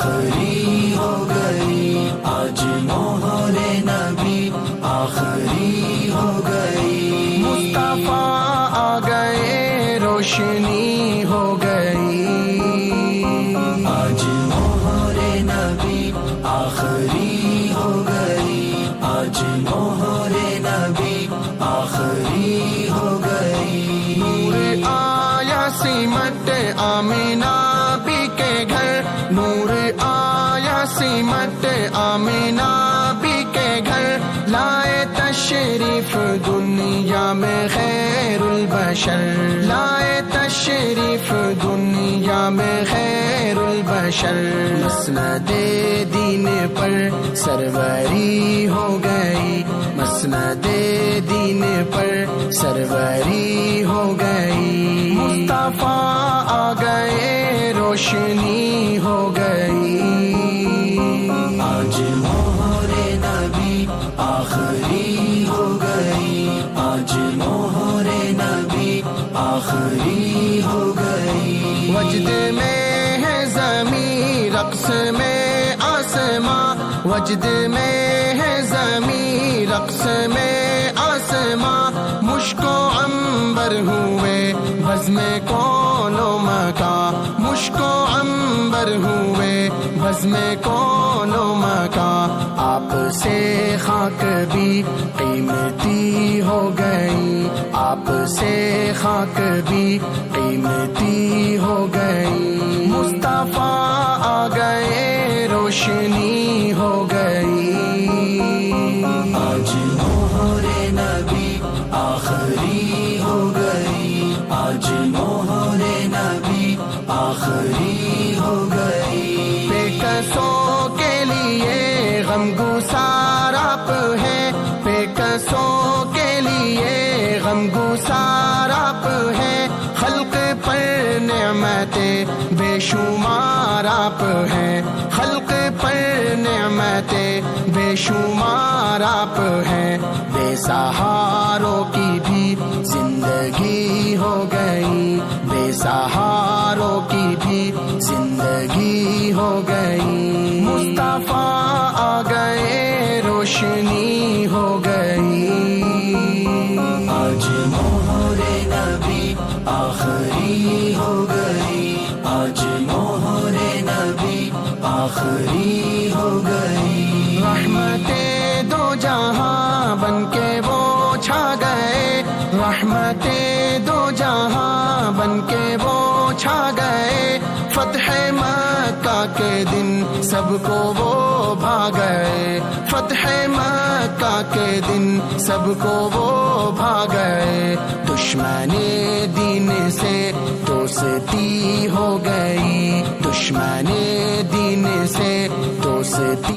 آخری ہو گئی، آج مہر نبی آخری ہو گئی، مصطفیٰ آ گئے روشنی ہو گئی، آج مہر نبی آخری ہو گئی، آج مہر نبی آخری ہو گئی، نور آیا سمٹ آمینہ بی کے گھر، نور آیا سمٹ آمینہ بی کے گھر، لائے تشریف دنیا میں خیر البشر، لائے تشریف دنیا میں خیر البشر، مسند دین پر سروری ہو گئی، مسند دین پر سروری ہو گئی، مصطفیٰ آ گئے روشنی ہو گئی، آج مہر نبی آخری ہو گئی، آج مہر نبی آخری ہو گئی، وجد میں ہے زمین رقص میں آسماں، وجد میں ہے زمین رقص میں آسماں، مشک و عنبر ہوئے بزم کون و مکان، مشک و عنبر ہوئے بزم کون و مکان، آپ سے خاک بھی قیمتی ہو گئی، آپ سے خاک بھی قیمتی ہو گئی، مصطفیٰ آ گئے روشنی ہو گئی، آج مہر نبی آخری ہو گئی، آج مہر نبی آخری ہو گئی، بے کسوں کے لیے غم گسار آپ ہے، بے کسوں کے لیے غم گسار آپ ہے، خلق پر نعمتیں بے شمار آپ ہیں، خلق پر نعمتیں بے شمار آپ ہیں، بے سہاروں کی بھی زندگی ہو گئی، بے سہاروں کی بھی زندگی ہو گئی، مصطفیٰ آ گئے روشنی ہو گئی، آج مہر نبی آخری ہو گئی، آج مہر نبی آخری ہو گئی، رحمت دو جہاں بن کے وہ چھا گئے، رحمت دو جہاں بن کے وہ چھا گئے، فتح مکہ کے دن سب کو وہ بھا گئے، فتح مکہ کے دن سب کو وہ بھا گئے، دشمن دین سے دوستی ہو گئی، دشمن دین سے دوستی